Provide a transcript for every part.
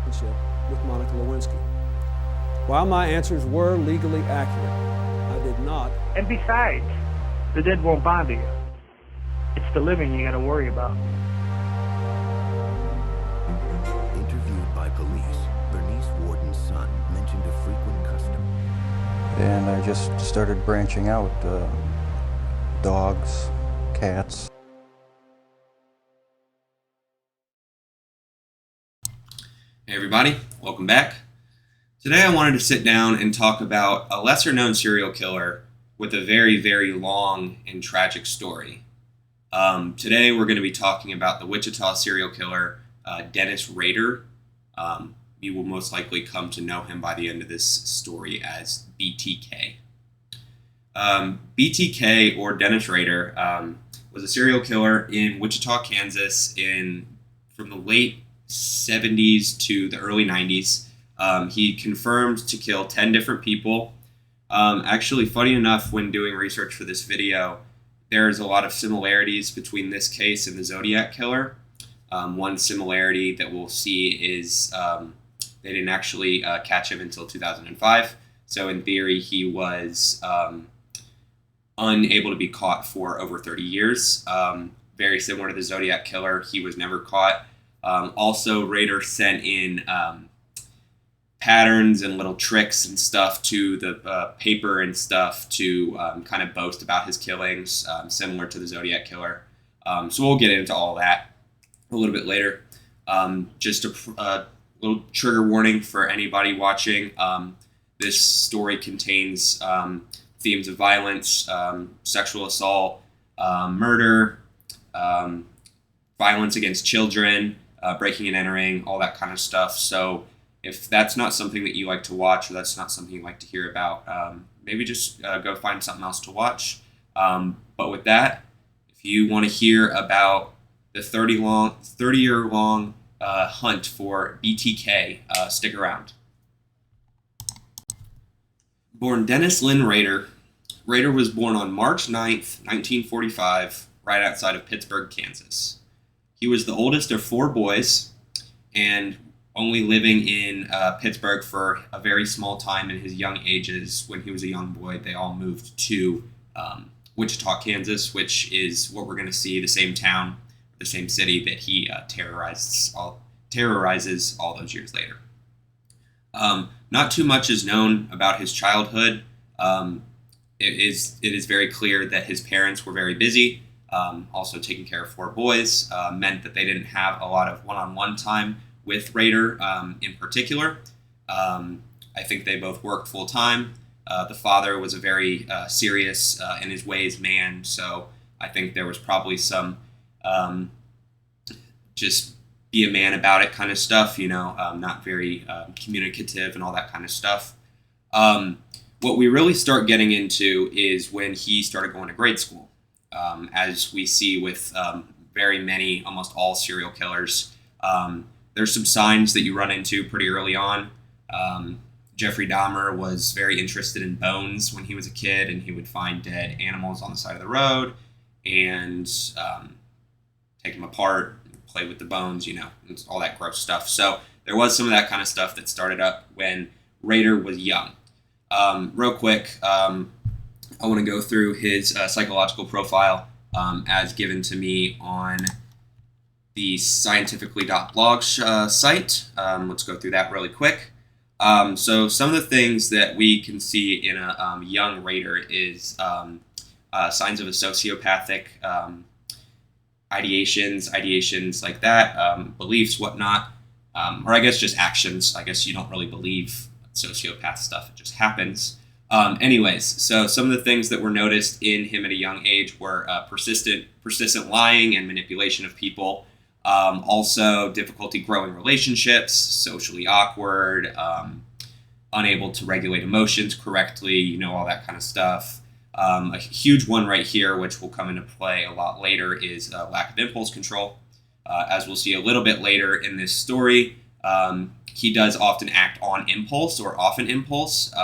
relationship with Monica Lewinsky. While my answers were legally accurate, I did not. And besides, the dead won't bother you. It's the living you gotta worry about. Interviewed by police, Bernice Warden's son mentioned a frequent custom. And I just started branching out, dogs, cats. Hey everybody, welcome back. Today I wanted to sit down and talk about a lesser known serial killer with a very, very long and tragic story. Today we're going to be talking about the Wichita serial killer, Dennis Rader. You will most likely come to know him by the end of this story as BTK. BTK, or Dennis Rader, was a serial killer in Wichita, Kansas from the late 70s to the early 90s. He confirmed to kill 10 different people. Actually, funny enough, when doing research for this video, there's a lot of similarities between this case and the Zodiac killer. One similarity that we'll see is they didn't actually catch him until 2005. So in theory, he was unable to be caught for over 30 years. Very similar to the Zodiac killer, he was never caught. Also, Rader sent in patterns and little tricks and stuff to the paper and stuff to kind of boast about his killings, similar to the Zodiac killer. So we'll get into all that a little bit later. Just a little trigger warning for anybody watching. This story contains themes of violence, sexual assault, murder, violence against children, breaking and entering, all that kind of stuff. So if that's not something that you like to watch, or that's not something you like to hear about, maybe just go find something else to watch. But with that, if you want to hear about the 30-year-long hunt for BTK, stick around. Born Dennis Lynn Rader, Rader was born on March 9th, 1945, right outside of Pittsburgh, Kansas. He was the oldest of 4 boys, and only living in Pittsburgh for a very small time in his young ages. When he was a young boy, they all moved to Wichita, Kansas, which is what we're going to see, the same town, the same city that he terrorizes all those years later. Not too much is known about his childhood. It is very clear that his parents were very busy. Also taking care of 4 boys meant that they didn't have a lot of one-on-one time with Rader in particular. I think they both worked full-time. The father was a very serious in his ways man, so I think there was probably some just be a man about it kind of stuff, not very communicative and all that kind of stuff. What we really start getting into is when he started going to grade school. As we see with very many, almost all serial killers, there's some signs that you run into pretty early on. Jeffrey Dahmer was very interested in bones when he was a kid, and he would find dead animals on the side of the road and take them apart, play with the bones, all that gross stuff. So there was some of that kind of stuff that started up when Rader was young. Real quick, I want to go through his psychological profile as given to me on the scientifically.blog site. Let's go through that really quick. So some of the things that we can see in a young Rader is signs of a sociopathic ideations like that, beliefs, whatnot, or I guess just actions. I guess you don't really believe sociopath stuff, it just happens. Anyways, so some of the things that were noticed in him at a young age were persistent lying and manipulation of people. Also, difficulty growing relationships, socially awkward, unable to regulate emotions correctly, all that kind of stuff. A huge one right here, which will come into play a lot later, is lack of impulse control. As we'll see a little bit later in this story, he does often act on impulse or off an impulse.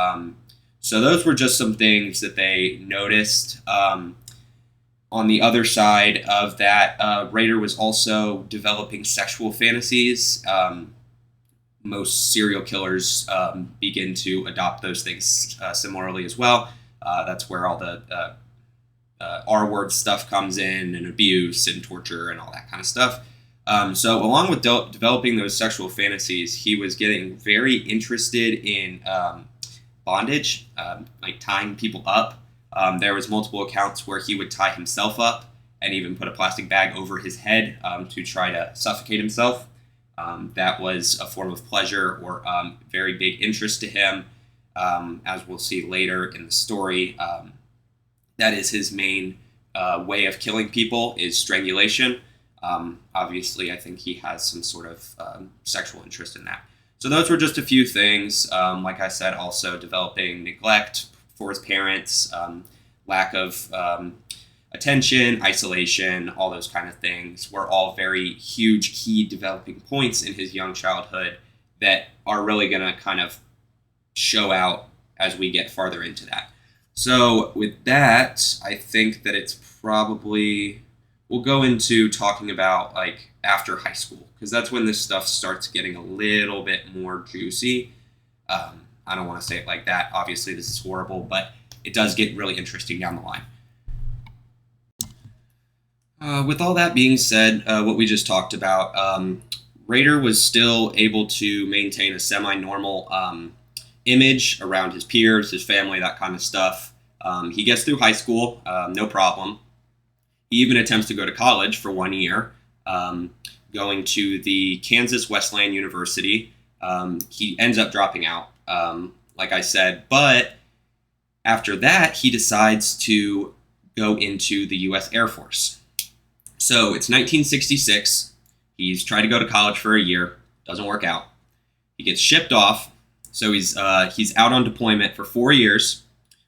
So those were just some things that they noticed. On the other side of that, Rader was also developing sexual fantasies. most serial killers begin to adopt those things similarly as well. That's where all the R-word stuff comes in, and abuse and torture and all that kind of stuff. So along with developing those sexual fantasies, he was getting very interested in bondage, like tying people up. There was multiple accounts where he would tie himself up and even put a plastic bag over his head to try to suffocate himself. That was a form of pleasure or very big interest to him. As we'll see later in the story, that is his main way of killing people, is strangulation. Obviously, I think he has some sort of sexual interest in that. So those were just a few things. Like I said, also developing neglect for his parents, lack of attention, isolation, all those kind of things were all very huge key developing points in his young childhood that are really going to kind of show out as we get farther into that. So with that, I think that it's probably, we'll go into talking about like after high school, because that's when this stuff starts getting a little bit more juicy. I don't want to say it like that. Obviously, this is horrible, but it does get really interesting down the line. With all that being said, what we just talked about, Rader was still able to maintain a semi-normal image around his peers, his family, that kind of stuff. He gets through high school, no problem. He even attempts to go to college for 1 year, going to the Kansas Wesleyan University. He ends up dropping out, like I said, but after that, he decides to go into the U.S. Air Force. So it's 1966. He's tried to go to college for a year, doesn't work out. He gets shipped off, so he's out on deployment for 4 years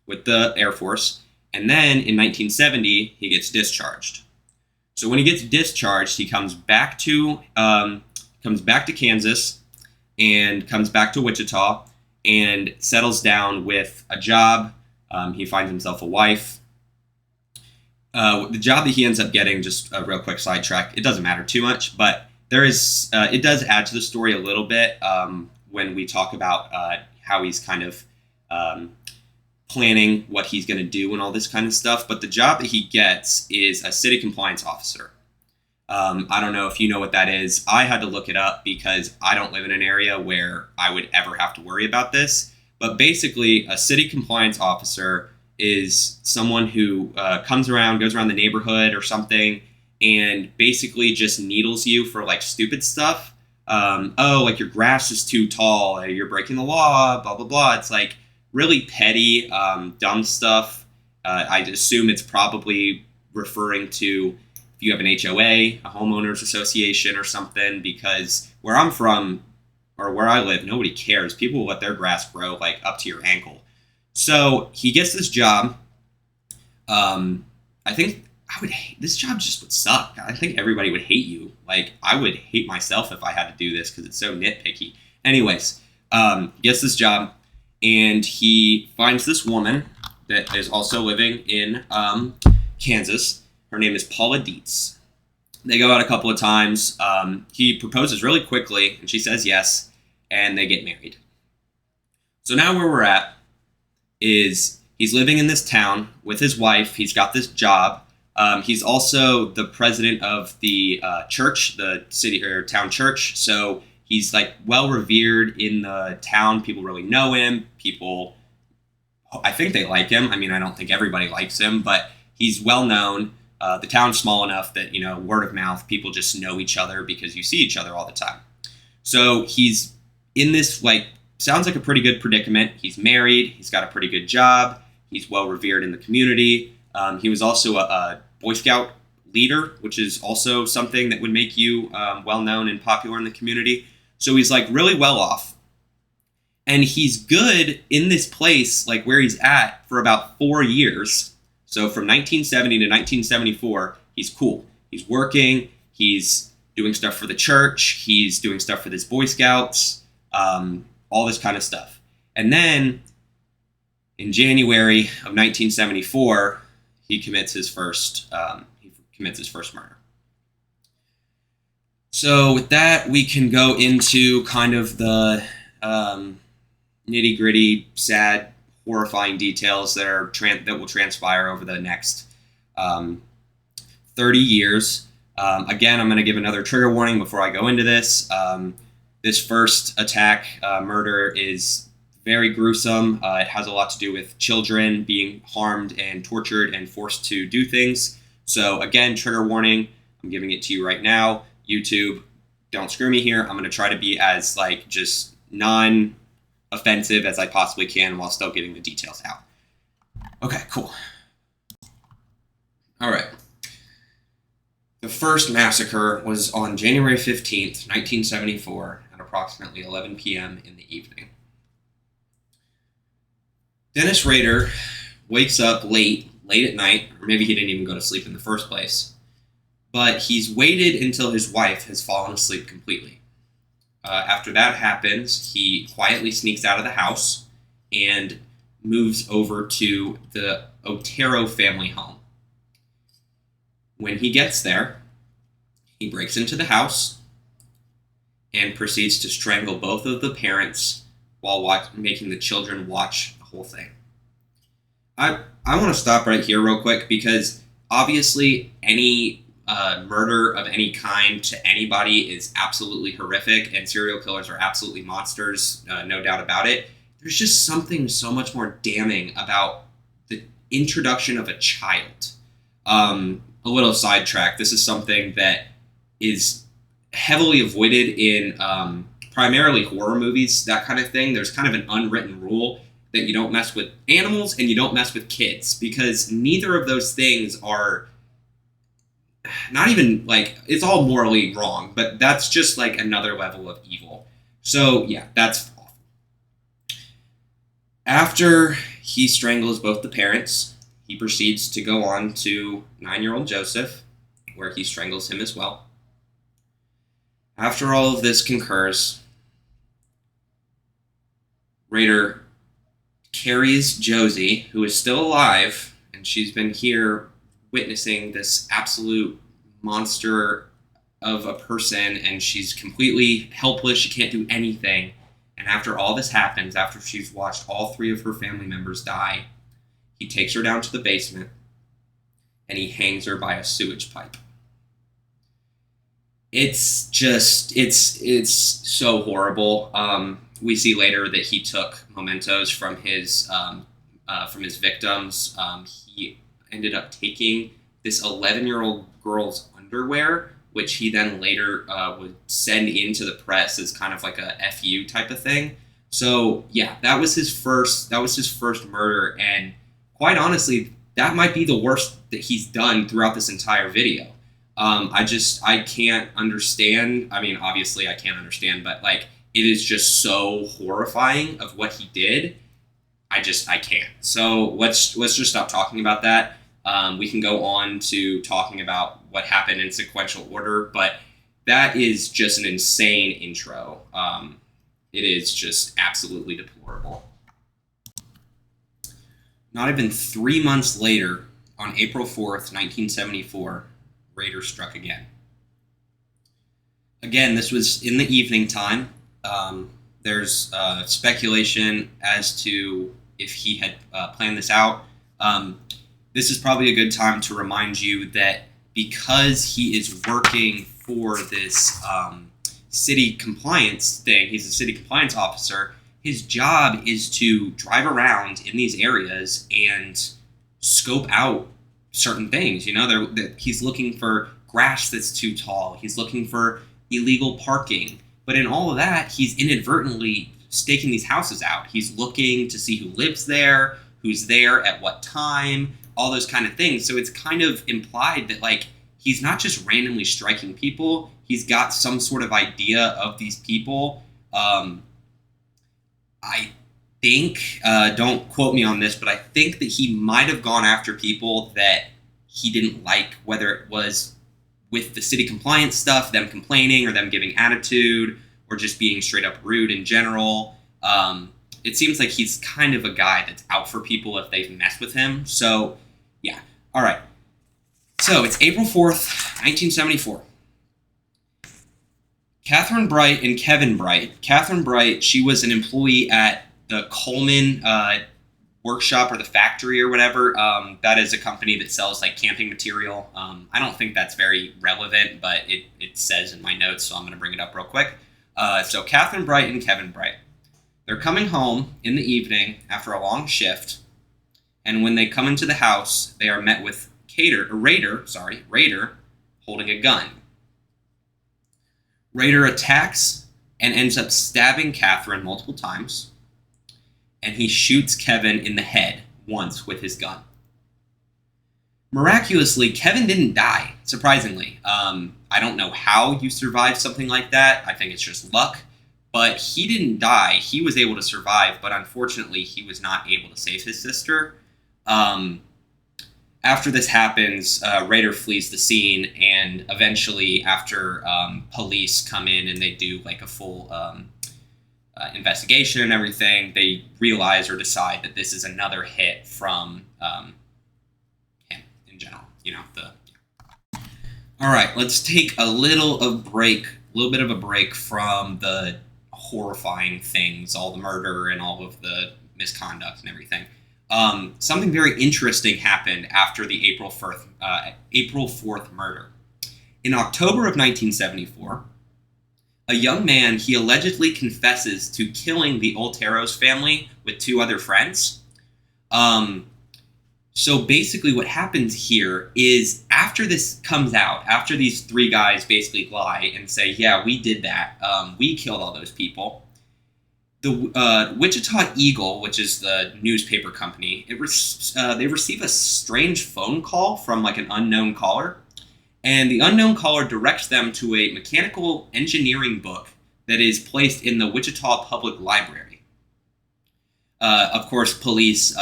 with the Air Force, and then in 1970 he gets discharged. So when he gets discharged, he comes back to Kansas and comes back to Wichita and settles down with a job. He finds himself a wife. The job that he ends up getting, just a real quick sidetrack, it doesn't matter too much, but it does add to the story a little bit when we talk about how he's kind of planning what he's going to do and all this kind of stuff. But the job that he gets is a city compliance officer. I don't know if you know what that is. I had to look it up because I don't live in an area where I would ever have to worry about this. But basically, a city compliance officer is someone who goes around the neighborhood or something and basically just needles you for like stupid stuff. Like your grass is too tall, or you're breaking the law, blah, blah, blah. It's like really petty, dumb stuff. I assume it's probably referring to if you have an HOA, a homeowners association or something, because where I'm from or where I live, nobody cares. People will let their grass grow like up to your ankle. So he gets this job. I think this job just would suck. I think everybody would hate you. Like, I would hate myself if I had to do this because it's so nitpicky. Anyways, gets this job, and he finds this woman that is also living in Kansas. Her name is Paula Dietz. They go out a couple of times. He proposes really quickly, and she says yes, and they get married. So now where we're at is he's living in this town with his wife. He's got this job. He's also the president of the church, the city or town church. So he's like well revered in the town. People really know him. I think they like him. I mean, I don't think everybody likes him, but he's well known. The town's small enough that, word of mouth, people just know each other because you see each other all the time. So he's in this, sounds like a pretty good predicament. He's married. He's got a pretty good job. He's well revered in the community. He was also a Boy Scout leader, which is also something that would make you well known and popular in the community. So he's really well off. And he's good in this place, where he's at, for about 4 years. So from 1970 to 1974, he's cool. He's working. He's doing stuff for the church. He's doing stuff for this Boy Scouts, all this kind of stuff. And then in January of 1974, he commits his first murder. So So with that, we can go into kind of the nitty-gritty, sad, horrifying details that are that will transpire over the next 30 years. Again, I'm going to give another trigger warning before I go into this. This first attack, murder, is very gruesome. It has a lot to do with children being harmed and tortured and forced to do things. So again, trigger warning. I'm giving it to you right now. YouTube, don't screw me here. I'm going to try to be as just non-offensive as I possibly can while still getting the details out. Okay, cool. All right. The first massacre was on January 15th, 1974, at approximately 11 p.m. in the evening. Dennis Rader wakes up late at night, or maybe he didn't even go to sleep in the first place, but he's waited until his wife has fallen asleep completely. After that happens, he quietly sneaks out of the house and moves over to the Otero family home. When he gets there, he breaks into the house and proceeds to strangle both of the parents while making the children watch the whole thing. I want to stop right here real quick because obviously any murder of any kind to anybody is absolutely horrific, and serial killers are absolutely monsters, no doubt about it. There's just something so much more damning about the introduction of a child. A little sidetrack. This is something that is heavily avoided in primarily horror movies, that kind of thing. There's kind of an unwritten rule that you don't mess with animals and you don't mess with kids, because neither of those things are not even it's all morally wrong, but that's just another level of evil. So yeah, that's awful. After he strangles both the parents, he proceeds to go on to 9-year-old Joseph, where he strangles him as well. After all of this concurs, Rader carries Josie, who is still alive, and she's been here witnessing this absolute monster of a person, and she's completely helpless. She can't do anything. And after all this happens, after she's watched all 3 of her family members die, he takes her down to the basement, and he hangs her by a sewage pipe. It's so horrible. We see later that he took mementos from his victims. He ended up taking this 11-year-old girl's underwear, which he then later would send into the press as kind of like a FU type of thing. So yeah, that was his first murder, and quite honestly, that might be the worst that he's done throughout this entire video. I can't understand. I mean, obviously I can't understand, but it is just so horrifying of what he did. I can't. So let's just stop talking about that. We can go on to talking about what happened in sequential order, but that is just an insane intro. It is just absolutely deplorable. Not even 3 months later, on April 4th, 1974, Rader struck again. Again, this was in the evening time. There's speculation as to if he had planned this out. This is probably a good time to remind you that because he is working for this city compliance thing, he's a city compliance officer, his job is to drive around in these areas and scope out certain things. He's looking for grass that's too tall. He's looking for illegal parking. But in all of that, he's inadvertently staking these houses out. He's looking to see who lives there, who's there at what time, all those kind of things. So it's kind of implied that he's not just randomly striking people. He's got some sort of idea of these people. I think, don't quote me on this, but I think that he might have gone after people that he didn't like, whether it was with the city compliance stuff, them complaining or them giving attitude, or just being straight up rude in general. It seems like he's kind of a guy that's out for people if they've messed with him. So, yeah. All right. So, it's April 4th, 1974. Catherine Bright and Kevin Bright. Catherine Bright, she was an employee at the Coleman workshop or the factory or whatever. That is a company that sells like camping material. I don't think that's very relevant, but it says in my notes, so I'm going to bring it up real quick. So Catherine Bright and Kevin Bright. They're coming home in the evening after a long shift, and when they come into the house, they are met with Rader holding a gun. Rader attacks and ends up stabbing Catherine multiple times, and he shoots Kevin in the head once with his gun. Miraculously, Kevin didn't die, surprisingly. I don't know how you survive something like that. I think it's just luck. But he didn't die. He was able to survive, but unfortunately, he was not able to save his sister. After this happens, Rader flees the scene, and eventually, after police come in and they do like a full investigation and everything, they realize or decide that this is another hit from him in general. All right, let's take a little bit of a break from the horrifying things, all the murder and all of the misconduct and everything. Something very interesting happened after the April 4th murder. In October of 1974, a young man, he allegedly confesses to killing the Otteros family with two other friends. So basically what happens here is after this comes out, after these three guys basically lie and say, yeah, we did that, we killed all those people, the Wichita Eagle, which is the newspaper company, they receive a strange phone call from like an unknown caller, and the unknown caller directs them to a mechanical engineering book that is placed in the Wichita Public Library. Of course, police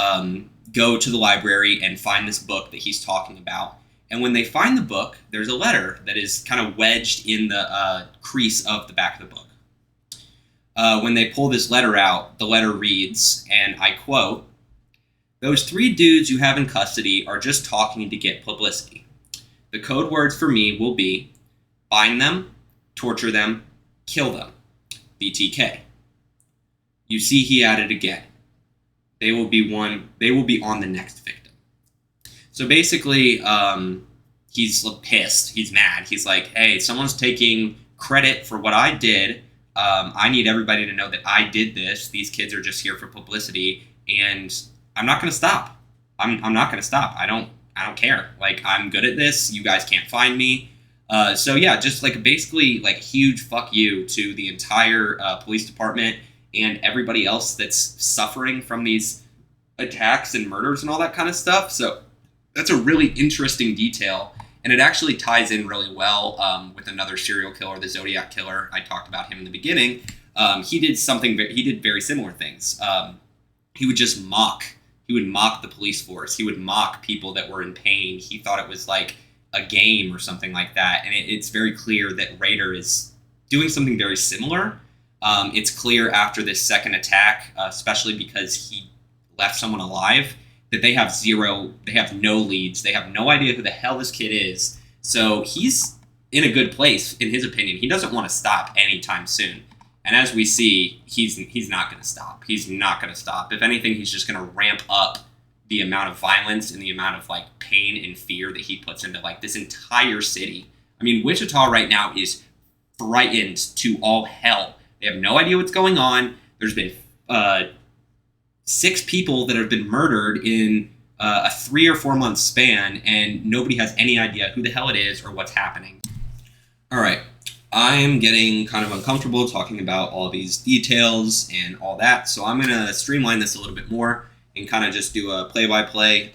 go to the library and find this book that he's talking about. And when they find the book, there's a letter that is kind of wedged in the crease of the back of the book. When they pull this letter out, the letter reads, and I quote, "Those three dudes you have in custody are just talking to get publicity. The code words for me will be bind them, torture them, kill them. BTK. You see, he added again. They will be on the next victim." So basically, he's pissed. He's mad. He's like, hey, someone's taking credit for what I did. I need everybody to know that I did this. These kids are just here for publicity, and I'm not going to stop. I'm not going to stop. I don't care. Like, I'm good at this. You guys can't find me. So yeah, just like basically like a huge fuck you to the entire police department and everybody else that's suffering from these attacks and murders and all that kind of stuff. So that's a really interesting detail, and it actually ties in really well with another serial killer, the Zodiac Killer. I talked about him in the beginning. He did very similar things. He would just mock. He would mock the police force. He would mock people that were in pain. He thought it was like a game or something like that. And it's very clear that Rader is doing something very similar. It's clear after this second attack, especially because he left someone alive, that they have no leads. They have no idea who the hell this kid is. So he's in a good place, in his opinion. He doesn't want to stop anytime soon. And as we see, he's not going to stop. He's not going to stop. If anything, he's just going to ramp up the amount of violence and the amount of like pain and fear that he puts into like this entire city. I mean, Wichita right now is frightened to all hell. They have no idea what's going on. There's been 6 people that have been murdered in a 3 or 4 month span, and nobody has any idea who the hell it is or what's happening. All right, I'm getting kind of uncomfortable talking about all these details and all that, so I'm going to streamline this a little bit more and kind of just do a play-by-play,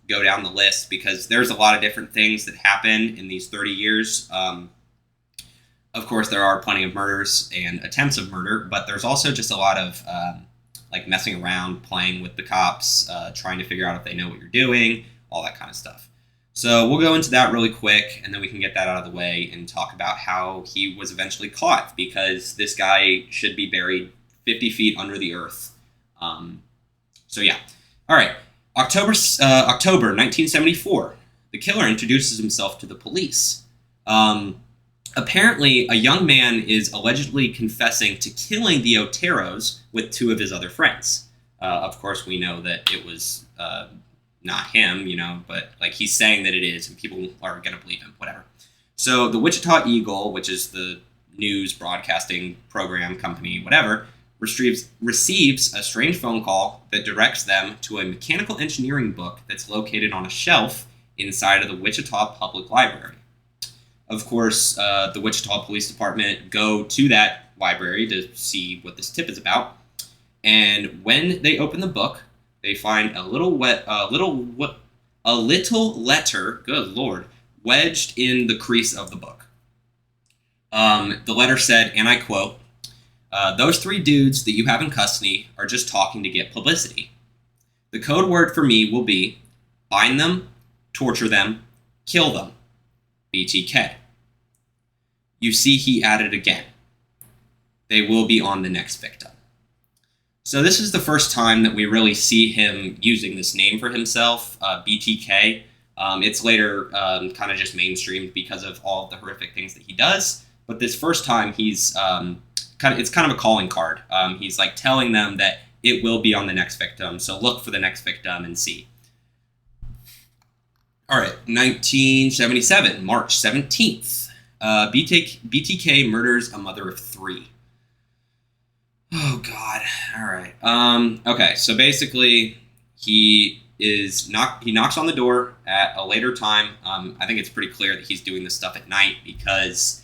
go down the list, because there's a lot of different things that happen in these 30 years. Of course, there are plenty of murders and attempts of murder, but there's also just a lot of like messing around, playing with the cops, trying to figure out if they know what you're doing, all that kind of stuff. So we'll go into that really quick, and then we can get that out of the way and talk about how he was eventually caught, because this guy should be buried 50 feet under the earth. So yeah. All right. October 1974, the killer introduces himself to the police. Apparently, a young man is allegedly confessing to killing the Oteros with two of his other friends. Of course, we know that it was not him, but like he's saying that it is, and people are going to believe him, whatever. So the Wichita Eagle, which is the news broadcasting program company, whatever, receives a strange phone call that directs them to a mechanical engineering book that's located on a shelf inside of the Wichita Public Library. Of course, the Wichita Police Department go to that library to see what this tip is about, and when they open the book, they find a little letter, good lord, wedged in the crease of the book. The letter said, and I quote, "Those three dudes that you have in custody are just talking to get publicity. The code word for me will be bind them, torture them, kill them. BTK." You see, he added again. They will be on the next victim. So this is the first time that we really see him using this name for himself, BTK. It's later kind of just mainstreamed because of all of the horrific things that he does. But this first time, he's it's kind of a calling card. He's like telling them that it will be on the next victim. So look for the next victim and see. All right, 1977, March 17th. BTK murders a mother of three. Oh, God. All right. Okay, so basically, he knocks on the door at a later time. I think it's pretty clear that he's doing this stuff at night because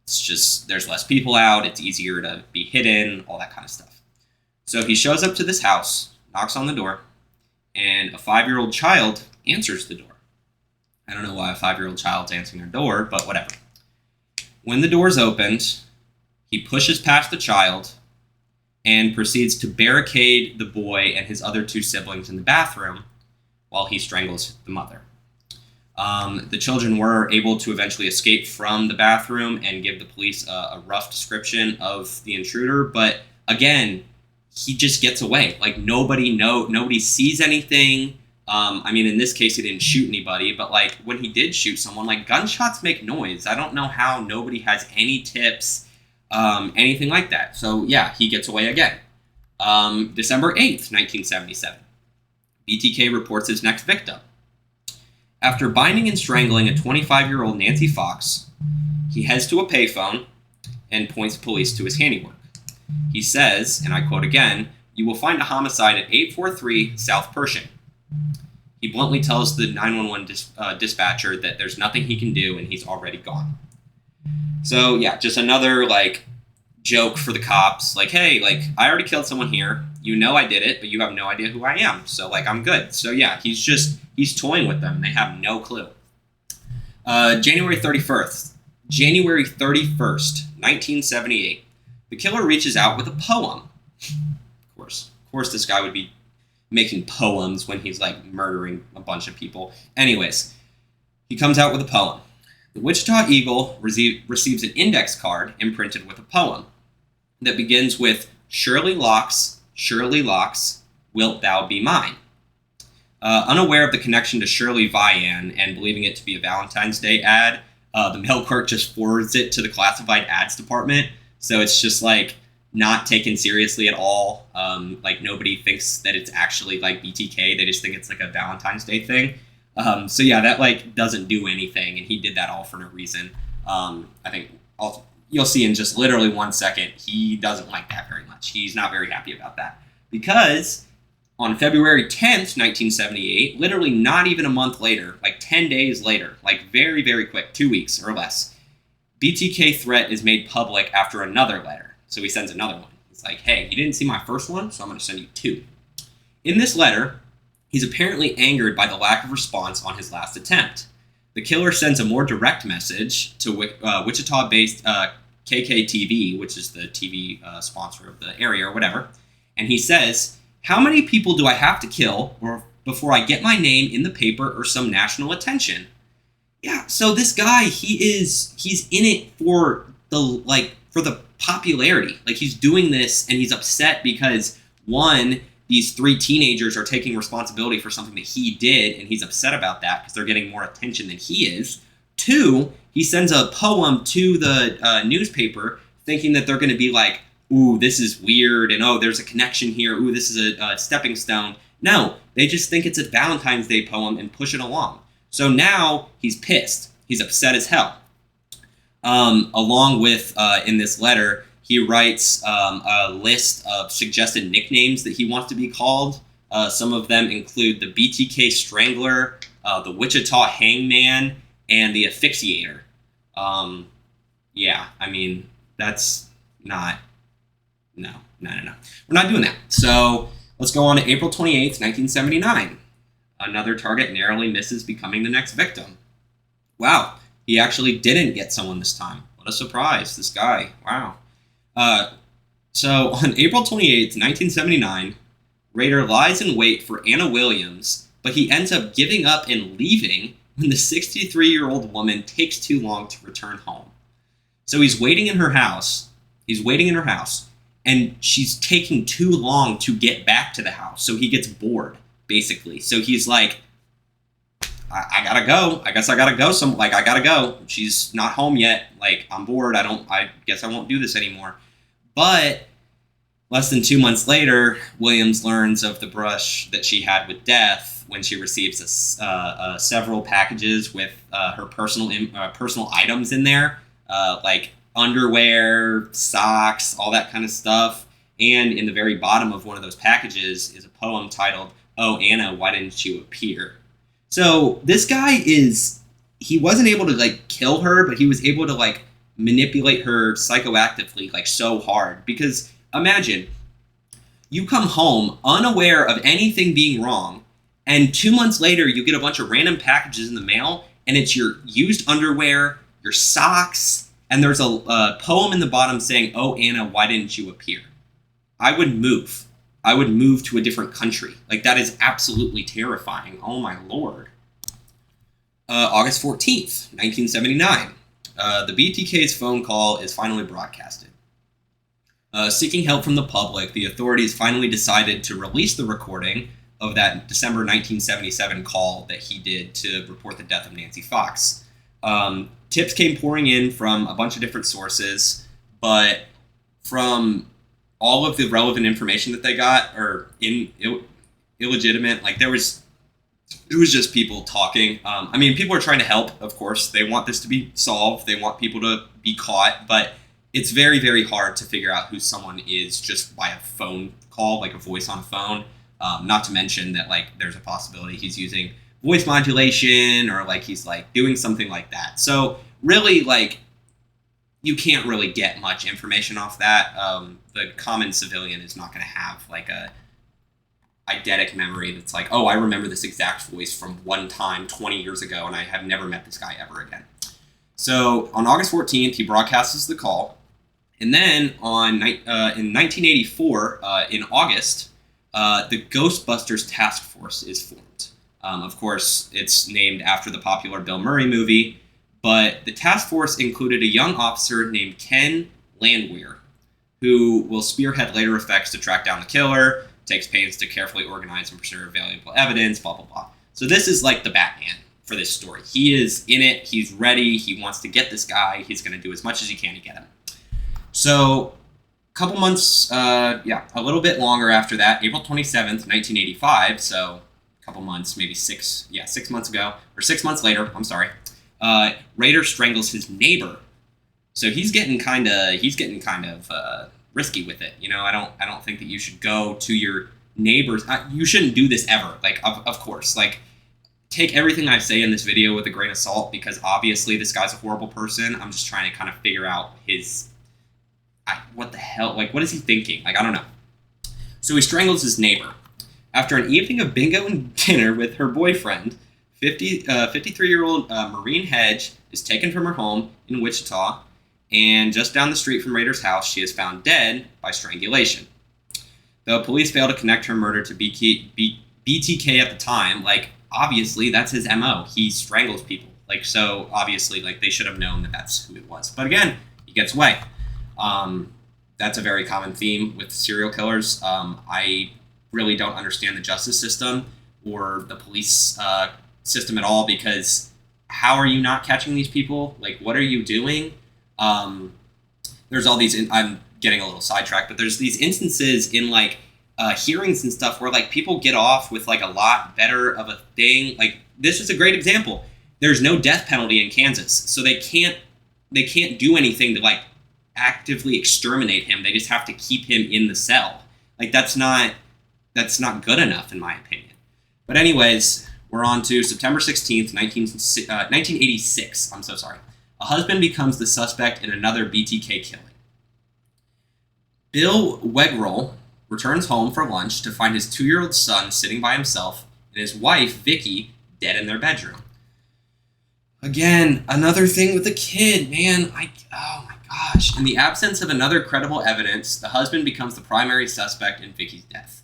it's just, there's less people out, it's easier to be hidden, all that kind of stuff. So he shows up to this house, knocks on the door, and a 5-year-old child answers the door. I don't know why a 5-year-old child's answering a door, but whatever. When the door's opened, he pushes past the child and proceeds to barricade the boy and his other two siblings in the bathroom while he strangles the mother. The children were able to eventually escape from the bathroom and give the police a rough description of the intruder, but again, he just gets away. Like nobody sees anything. I mean, in this case, he didn't shoot anybody, but like when he did shoot someone, like gunshots make noise. I don't know how nobody has any tips, anything like that. So yeah, he gets away again. December 8th, 1977. BTK reports his next victim. After binding and strangling a 25-year-old Nancy Fox, he heads to a payphone and points police to his handiwork. He says, and I quote again, "You will find a homicide at 843 South Pershing." He bluntly tells the 911 dispatcher that there's nothing he can do and he's already gone. So yeah, just another like joke for the cops. Like, hey, like I already killed someone here. You know I did it, but you have no idea who I am. So like I'm good. So yeah, he's toying with them. They have no clue. January 31st, 1978. The killer reaches out with a poem. Of course, this guy would be making poems when he's like murdering a bunch of people. Anyways, he comes out with a poem. The Wichita Eagle receives an index card imprinted with a poem that begins with Surely locks, wilt thou be mine?" Unaware of the connection to Shirley Vian and believing it to be a Valentine's Day ad, the mail clerk just forwards it to the classified ads department. So it's just like not taken seriously at all. Like nobody thinks that it's actually like BTK. They just think it's like a Valentine's Day thing. So yeah, that like doesn't do anything, and he did that all for no reason. I think you'll see in just literally 1 second, he doesn't like that very much. He's not very happy about that because on February 10th, 1978, literally not even a month later, like 10 days later, like very, very quick, 2 weeks or less, BTK threat is made public after another letter. So he sends another one. It's like, hey, you didn't see my first one, so I'm going to send you 2. In this letter, he's apparently angered by the lack of response on his last attempt. The killer sends a more direct message to Wichita-based KKTV, which is the TV sponsor of the area or whatever, and he says, "How many people do I have to kill before I get my name in the paper or some national attention?" Yeah, so this guy, he's in it for the popularity. Like he's doing this and he's upset because one, these 3 teenagers are taking responsibility for something that he did, and he's upset about that because they're getting more attention than he is. 2, he sends a poem to the newspaper thinking that they're going to be like, ooh, this is weird, and oh, there's a connection here, ooh, this is a stepping stone. No, they just think it's a Valentine's Day poem and push it along. So now he's pissed. He's upset as hell. Along with, in this letter, he writes a list of suggested nicknames that he wants to be called. Some of them include the BTK Strangler, the Wichita Hangman, and the Asphyxiator. Yeah, I mean, that's not... No. We're not doing that. So let's go on to April 28th, 1979. Another target narrowly misses becoming the next victim. Wow, he actually didn't get someone this time. What a surprise, this guy. Wow. So on April 28th, 1979, Rader lies in wait for Anna Williams, but he ends up giving up and leaving when the 63-year-old woman takes too long to return home. So he's waiting in her house. And she's taking too long to get back to the house. So he gets bored, basically. So he's like, I gotta go. I guess I gotta go. I gotta go. She's not home yet. Like, I'm bored. I guess I won't do this anymore. But less than 2 months later, Williams learns of the brush that she had with death when she receives several packages with her personal items in there, like underwear, socks, all that kind of stuff. And in the very bottom of one of those packages is a poem titled, "Oh, Anna, why didn't you appear?" So this guy he wasn't able to like kill her, but he was able to like manipulate her psychoactively like so hard. Because imagine, you come home unaware of anything being wrong, and 2 months later you get a bunch of random packages in the mail, and it's your used underwear, your socks, and there's a poem in the bottom saying, "Oh, Anna, why didn't you appear?" I would move. I would move to a different country. Like, that is absolutely terrifying. Oh, my Lord. August 14th, 1979. The BTK's phone call is finally broadcasted. Seeking help from the public, the authorities finally decided to release the recording of that December 1977 call that he did to report the death of Nancy Fox. Tips came pouring in from a bunch of different sources, but from all of the relevant information that they got are illegitimate. Like, it was just people talking. I mean, people are trying to help, of course. They want this to be solved. They want people to be caught, but it's very, very hard to figure out who someone is just by a phone call, like a voice on a phone. Not to mention that, like, there's a possibility he's using voice modulation or, like, he's, like, doing something like that. So, really, like, you can't really get much information off that. The common civilian is not going to have, like, a eidetic memory that's like, oh, I remember this exact voice from one time 20 years ago, and I have never met this guy ever again. So, on August 14th, he broadcasts the call. And then, in 1984, in August, the Ghostbusters Task Force is formed. Of course, it's named after the popular Bill Murray movie, but the task force included a young officer named Ken Landwehr, who will spearhead later effects to track down the killer, takes pains to carefully organize and preserve valuable evidence, blah, blah, blah. So this is like the Batman for this story. He is in it, he's ready, he wants to get this guy, he's going to do as much as he can to get him. So a couple months, a little bit longer after that, April 27th, 1985, so a couple months, maybe 6 months ago, or 6 months later, I'm sorry, Rader strangles his neighbor. So he's getting kind of risky with it. You know, I don't think that you should go to your neighbors. You shouldn't do this ever. Like, of course, like, take everything I say in this video with a grain of salt, because obviously this guy's a horrible person. I'm just trying to kind of figure out what the hell, like, what is he thinking? Like, I don't know. So he strangles his neighbor. After an evening of bingo and dinner with her boyfriend, 53-year-old Maureen Hedge is taken from her home in Wichita, and just down the street from Rader's house, she is found dead by strangulation. Though police fail to connect her murder to BTK at the time, like, obviously that's his MO. He strangles people. Like, so obviously, like, they should have known that that's who it was. But again, he gets away. That's a very common theme with serial killers. I really don't understand the justice system or the police system at all, because how are you not catching these people? Like, what are you doing? There's all these, I'm getting a little sidetracked, but there's these instances in like hearings and stuff where like people get off with like a lot better of a thing. Like, this is a great example. There's no death penalty in Kansas, so they can't do anything to like actively exterminate him. They just have to keep him in the cell. Like, that's not good enough, in my opinion. But anyways, we're on to September 16th, 1986. I'm so sorry. A husband becomes the suspect in another BTK killing. Bill Wegrel returns home for lunch to find his 2-year-old son sitting by himself and his wife, Vicky, dead in their bedroom. Again, another thing with the kid, man. Oh my gosh. In the absence of another credible evidence, the husband becomes the primary suspect in Vicky's death.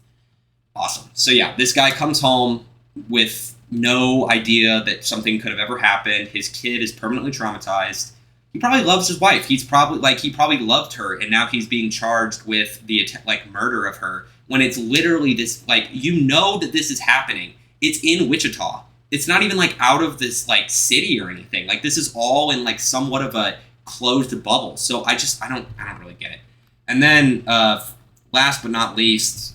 Awesome. So yeah, this guy comes home with no idea that something could have ever happened. His kid is permanently traumatized. He probably loves his wife. He probably loved her, and now he's being charged with the murder of her. When it's literally this, you know that this is happening. It's in Wichita. It's not even out of this city or anything. This is all in somewhat of a closed bubble. So I don't really get it. And then last but not least,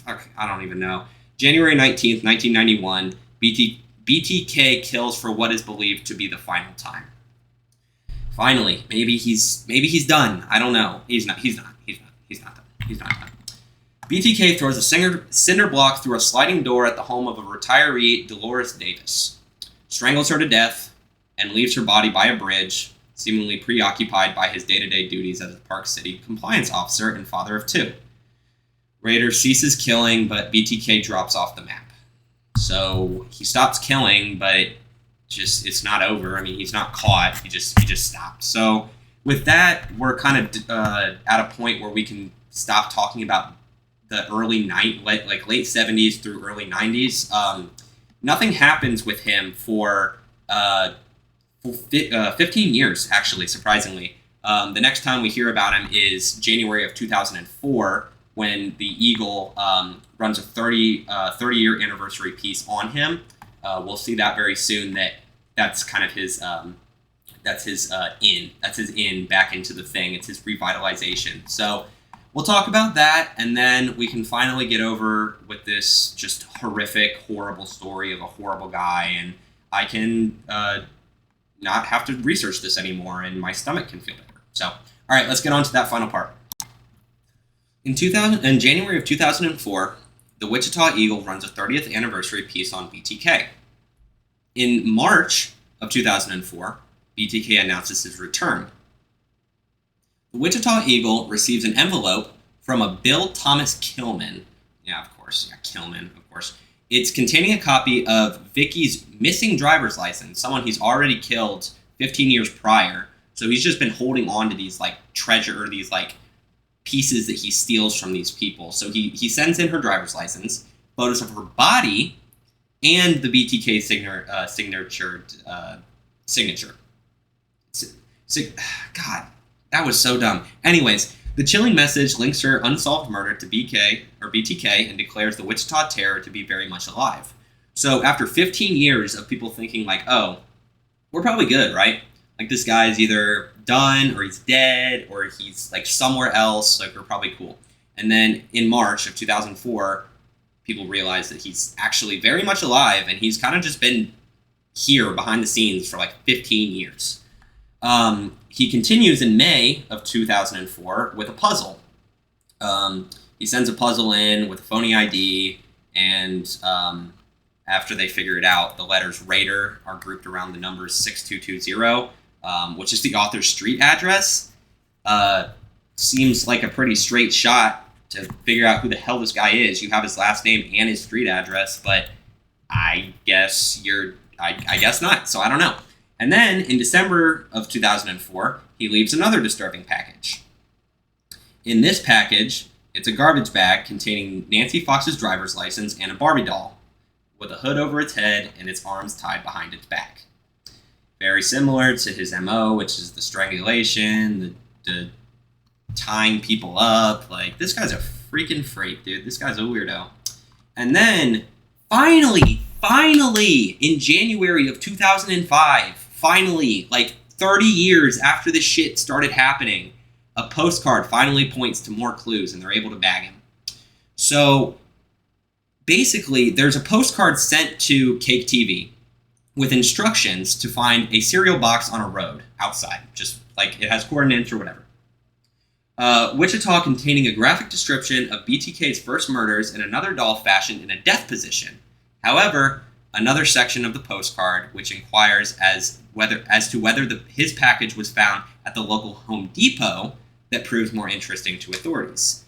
I don't even know. January 19th, 1991, BTK kills for what is believed to be the final time. Finally, maybe he's done. I don't know. He's not done. BTK throws a cinder block through a sliding door at the home of a retiree, Dolores Davis, strangles her to death, and leaves her body by a bridge, seemingly preoccupied by his day-to-day duties as a Park City compliance officer and father of 2. Rader ceases killing, but BTK drops off the map. So he stops killing, but it's not over. I mean, he's not caught. He just stopped. So with that, we're kind of at a point where we can stop talking about the late 70s through early 90s. Nothing happens with him for 15 years, actually, surprisingly. The next time we hear about him is January of 2004, when the Eagle runs a 30-year anniversary piece on him. We'll see that very soon. That's kind of his in. That's his in back into the thing. It's his revitalization. So we'll talk about that, and then we can finally get over with this just horrific, horrible story of a horrible guy, and I can not have to research this anymore, and my stomach can feel better. So, all right, let's get on to that final part. In January of 2004, the Wichita Eagle runs a 30th anniversary piece on BTK. In March of 2004, BTK announces his return. The Wichita Eagle receives an envelope from a Bill Thomas Killman. Killman, of course. It's containing a copy of Vicky's missing driver's license, someone he's already killed 15 years prior. So he's just been holding on to these treasure, or these pieces that he steals from these people. So he sends in her driver's license, photos of her body, and the BTK signature. God, that was so dumb. Anyways, the chilling message links her unsolved murder to BTK and declares the Wichita Terror to be very much alive. So after 15 years of people thinking oh, we're probably good, right? This guy is either done, or he's dead, or he's somewhere else, we're probably cool. And then in March of 2004, people realize that he's actually very much alive, and he's kind of just been here behind the scenes for 15 years. He continues in May of 2004 with a puzzle. He sends a puzzle in with a phony ID, and after they figure it out, the letters Rader are grouped around the numbers 6220, which is the author's street address. Seems like a pretty straight shot to figure out who the hell this guy is. You have his last name and his street address, but I guess I guess not, so I don't know. And then, in December of 2004, he leaves another disturbing package. In this package, it's a garbage bag containing Nancy Fox's driver's license and a Barbie doll, with a hood over its head and its arms tied behind its back. Very similar to his MO, which is the strangulation, the tying people up. This guy's a freaking freak, dude. This guy's a weirdo. And then, finally, finally, in January of 2005, finally, like 30 years after this shit started happening, a postcard finally points to more clues and they're able to bag him. So basically, there's a postcard sent to Cake TV with instructions to find a cereal box on a road outside. Just like it has coordinates or whatever. Wichita containing a graphic description of BTK's first murders and another doll fashioned in a death position. However, another section of the postcard, which inquires as to whether his package was found at the local Home Depot, that proves more interesting to authorities.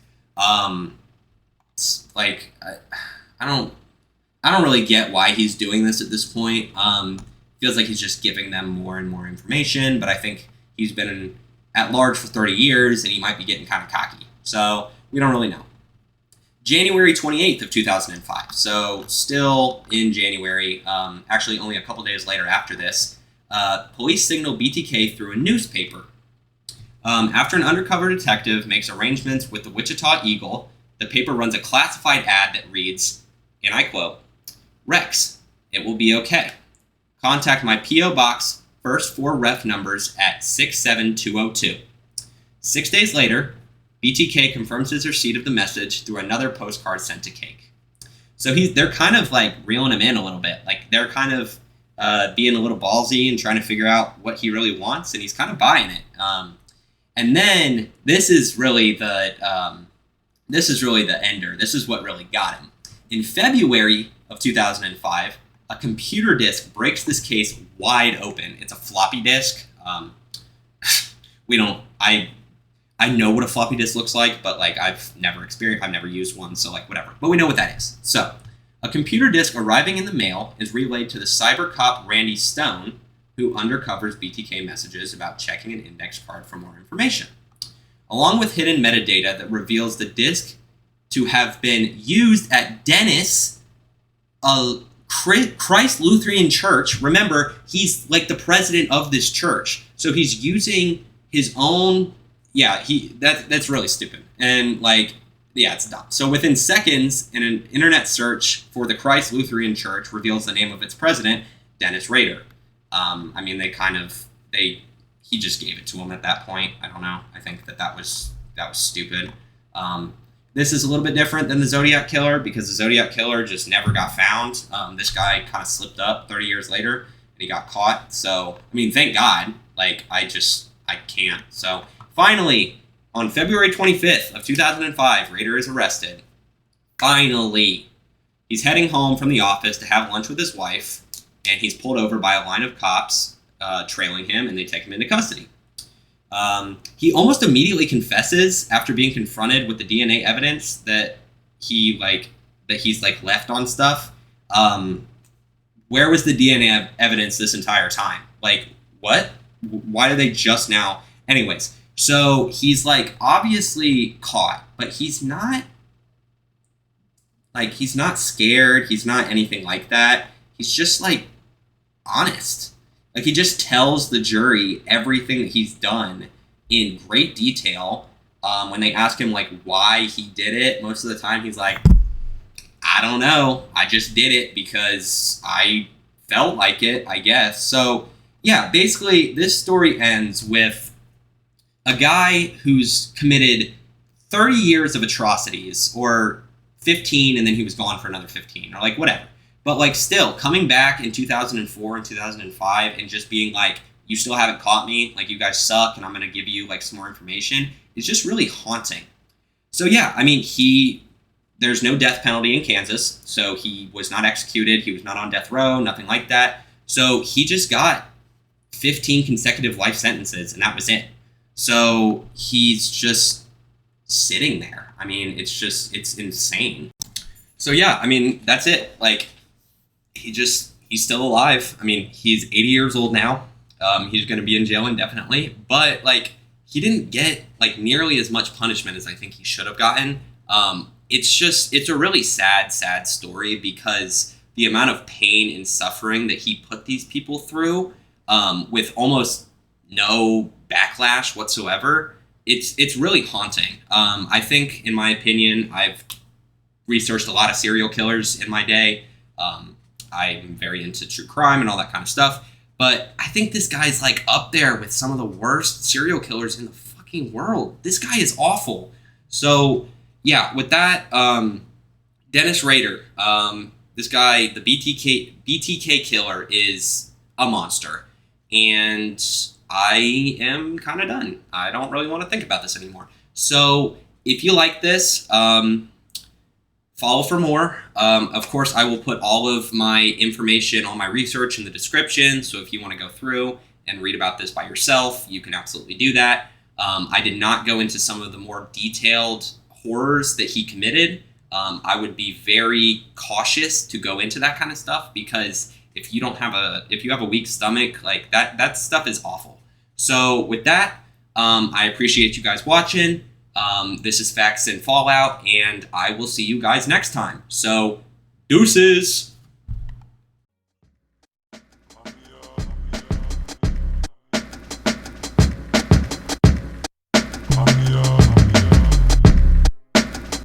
It's like I don't really get why he's doing this at this point. Feels like he's just giving them more and more information, but I think he's been at large for 30 years and he might be getting kind of cocky. So we don't really know. January 28th of 2005. So still in January, actually only a couple days later after this, police signal BTK through a newspaper. After an undercover detective makes arrangements with the Wichita Eagle, the paper runs a classified ad that reads, and I quote, "Rex, it will be okay. Contact my P.O. Box, first 4 ref numbers at 67202. 6 days later, BTK confirms his receipt of the message through another postcard sent to Cake. So they're kind of like reeling him in a little bit. Like they're kind of being a little ballsy and trying to figure out what he really wants, and he's kind of buying it. And then this is really the ender. This is what really got him. In February of 2005, a computer disk breaks this case wide open. It's a floppy disk. I know what a floppy disk looks like, but like I've never used one, so like whatever. But we know what that is. So, a computer disk arriving in the mail is relayed to the cyber cop Randy Stone, who undercovers BTK messages about checking an index card for more information, along with hidden metadata that reveals the disk to have been used at Dennis, a Christ Lutheran Church. Remember, he's like the president of this church, so he's using his own. Yeah, that's really stupid, and like, yeah, it's dumb. So within seconds, an internet search for the Christ Lutheran Church reveals the name of its president, Dennis Rader. I mean, he just gave it to him at that point. I don't know. I think that was stupid. This is a little bit different than the Zodiac Killer because the Zodiac Killer just never got found. This guy kind of slipped up 30 years later and he got caught. So, I mean, thank God. Like, I can't. So, finally, on February 25th of 2005, Rader is arrested. Finally. He's heading home from the office to have lunch with his wife, and he's pulled over by a line of cops trailing him, and they take him into custody. He almost immediately confesses after being confronted with the DNA evidence that he's left on stuff. Where was the DNA evidence this entire time? Like, what? Why are they just now? Anyways, so he's like obviously caught, but he's not scared. He's not anything like that. He's just like honest. Like he just tells the jury everything that he's done in great detail. When they ask him like why he did it, most of the time he's like, I don't know. I just did it because I felt like it, I guess. So yeah, basically this story ends with a guy who's committed 30 years of atrocities, or 15, and then he was gone for another 15, or like whatever. But like still coming back in 2004 and 2005 and just being like, you still haven't caught me, like you guys suck, and I'm gonna give you like some more information, is just really haunting. So yeah, I mean, there's no death penalty in Kansas, so he was not executed, he was not on death row, nothing like that. So he just got 15 consecutive life sentences, and that was it. So he's just sitting there. I mean, it's insane. So yeah, I mean, that's it. Like, he's still alive. I mean, he's 80 years old now. He's going to be in jail indefinitely, but like, he didn't get like nearly as much punishment as I think he should have gotten. It's a really sad story because the amount of pain and suffering that he put these people through, with almost no backlash whatsoever, it's really haunting. I think, in my opinion, I've researched a lot of serial killers in my day. I'm very into true crime and all that kind of stuff. But I think this guy's like up there with some of the worst serial killers in the fucking world. This guy is awful. So yeah, with that, Dennis Rader, this guy, the BTK killer, is a monster. And I am kind of done. I don't really want to think about this anymore. So if you like this, follow for more. Of course, I will put all of my information, all my research in the description. So if you want to go through and read about this by yourself, you can absolutely do that. I did not go into some of the more detailed horrors that he committed. I would be very cautious to go into that kind of stuff, because if you have a weak stomach, like that stuff is awful. So with that, I appreciate you guys watching. This is Facts and Fallout, and I will see you guys next time. So, deuces!